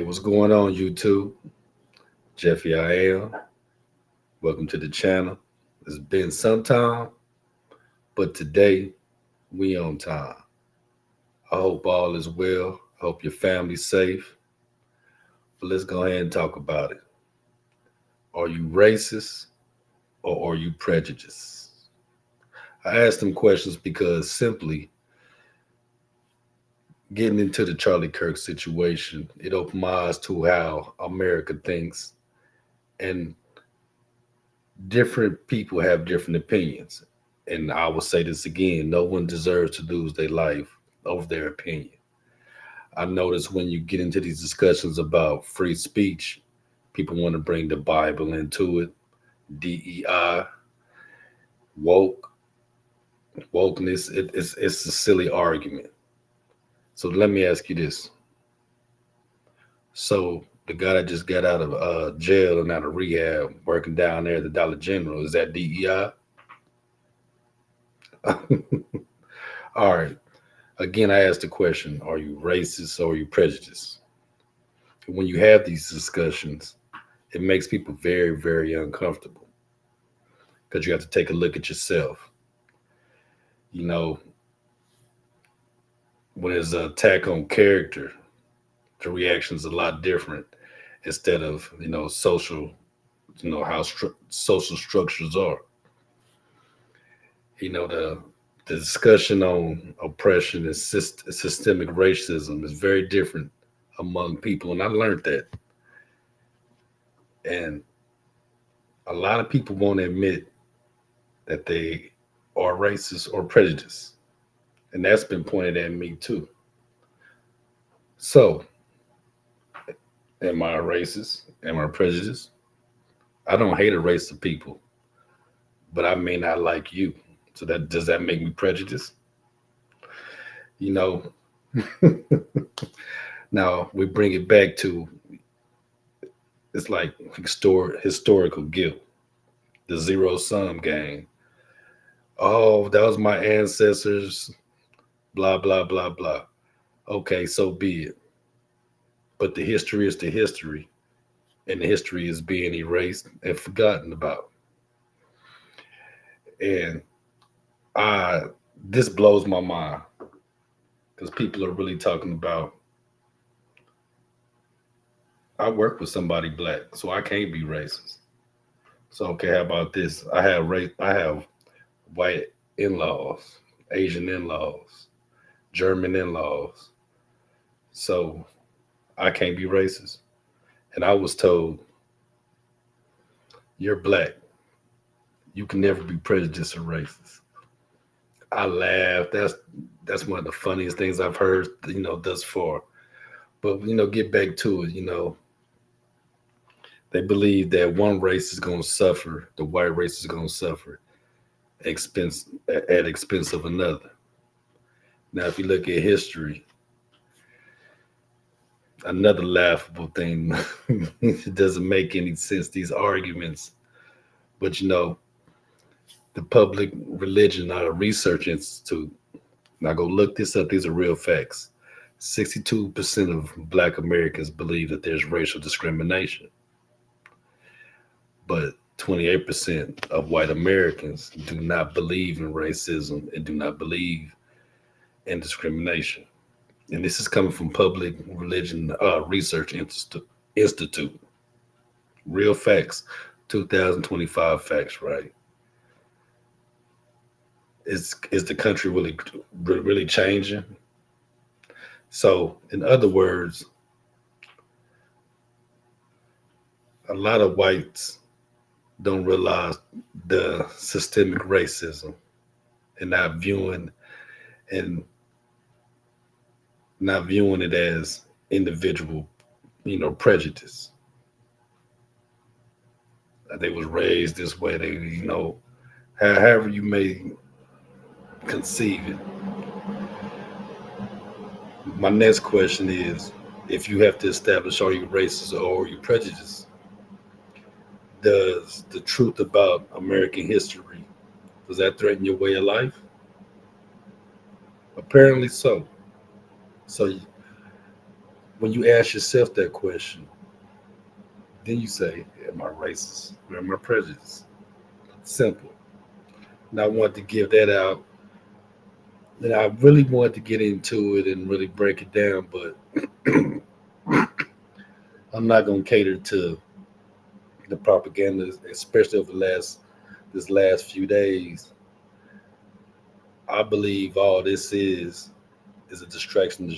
Hey, what's going on, YouTube? Jeffy, I am. Welcome to the channel. It's been some time, but today we on time. I hope all is well. I hope your family's safe. But let's go ahead and talk about it. Are you racist or are you prejudiced? I ask them questions because simply getting into the Charlie Kirk situation, it opened my eyes to how America thinks, and different people have different opinions. And I will say this again, no one deserves to lose their life over their opinion. I notice when you get into these discussions about free speech, people want to bring the Bible into it, DEI, woke, wokeness. It's a silly argument. So let me ask you this. So the guy that just got out of jail and out of rehab, working down there at the Dollar General, is that DEI? All right. Again, I asked the question, are you racist or are you prejudiced? When you have these discussions, it makes people very, very uncomfortable because you have to take a look at yourself. You know, when there's an attack on character, the reaction's a lot different instead of, social, how social structures are. The discussion on oppression and systemic racism is very different among people. And I learned that. And a lot of people won't admit that they are racist or prejudiced. And that's been pointed at me too. So, am I a racist? Am I prejudiced? I don't hate a race of people, but I may not like you. So that does that make me prejudiced? You know, now we bring it back to it's like historical guilt, the zero sum game. Oh, that was my ancestors, blah, blah, blah, blah. Okay, so be it. But the history is the history, and the history is being erased and forgotten about. And I this blows my mind because people are really talking about. I work with somebody black, so I can't be racist. So okay, how about this? I have white in-laws, Asian in-laws, German in-laws. So I can't be racist. And I was told, you're black. You can never be prejudiced or racist. I laughed. That's one of the funniest things I've heard, thus far. But get back to it, they believe that one race is gonna suffer, the white race is gonna suffer expense at expense of another. Now if you look at history, another laughable thing, it doesn't make any sense, these arguments. But the Public Religion Research Institute, now go look this up, these are real facts. 62% of black Americans believe that there's racial discrimination, but 28% of white Americans do not believe in racism and do not believe in discrimination. And this is coming from Public Religion Research Institute. Real facts, 2025 facts, right? Is the country really changing? So, in other words, a lot of whites don't realize the systemic racism and and not viewing it as individual, prejudice. They was raised this way. They, however you may conceive it. My next question is, if you have to establish are you racist or are you prejudiced, does the truth about American history, does that threaten your way of life? Apparently so. So When you ask yourself that question, then you say, am I racist or am I prejudiced? Simple. And I wanted to give that out. And I really wanted to get into it and really break it down, but I'm not going to cater to the propaganda, especially over the last few days. I believe all this is a distraction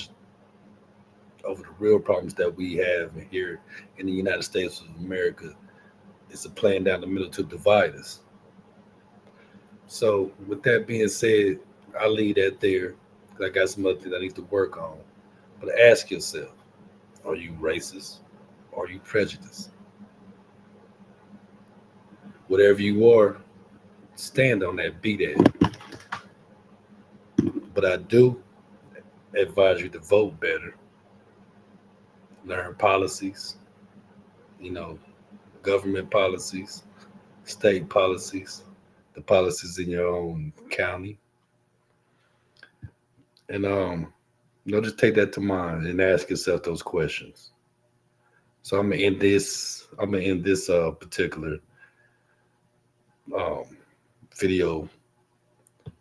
over the real problems that we have here in the United States of America. It's a plan down the middle to divide us. So, with that being said, I leave that there. 'Cause I got some other things I need to work on. But ask yourself, are you racist? Are you prejudiced? Whatever you are, stand on that, be that. But I do advise you to vote better, learn policies, you know, government policies, state policies, the policies in your own county, and just take that to mind and ask yourself those questions. So I'm gonna end this. I'm gonna end this particular um, video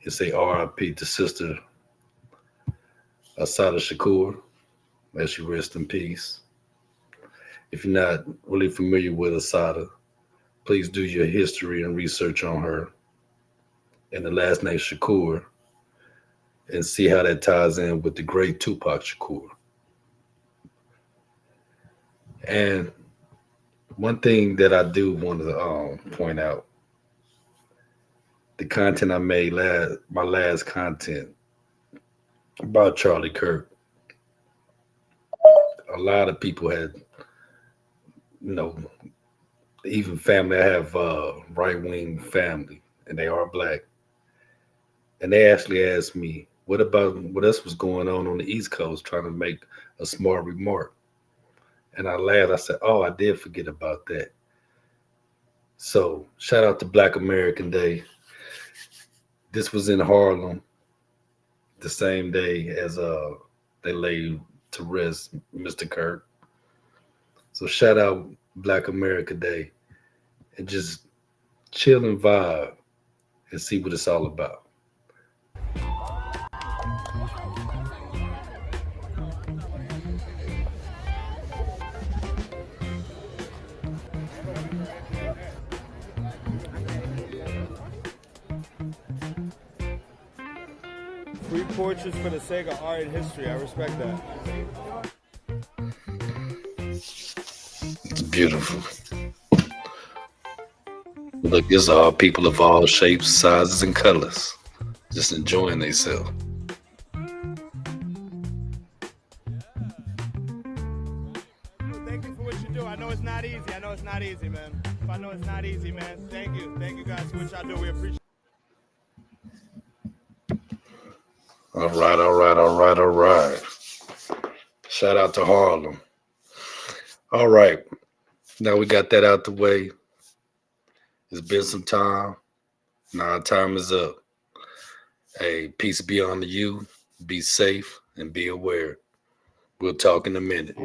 and say R.I.P. to Sister Asada Shakur. May she rest in peace. If you're not really familiar with Asada, please do your history and research on her and the last name Shakur and see how that ties in with the great Tupac Shakur. And one thing that I do want to point out, the content I made my last content about Charlie Kirk, a lot of people had, you know, even family. I have right wing family, and they are black, and they actually asked me, what else was going on the East Coast, trying to make a smart remark, and I laughed. I said, "Oh, I did forget about that." So shout out to Black American Day. This was in Harlem the same day as they laid to rest Mr. Kirk. So shout out Black America Day and just chill and vibe and see what it's all about. Free portraits for the sake of art and history. I respect that. It's beautiful. Look, it's all people of all shapes, sizes, and colors, just enjoying themselves. Thank you for what you do. I know it's not easy. I know it's not easy, man. I know it's not easy, man. Thank you. Thank you guys for what y'all do. We appreciate it. All right, all right, all right, all right. Shout out to Harlem. All right, now we got that out the way. It's been some time. Now our time is up. Hey, peace be on you. Be safe and be aware. We'll talk in a minute.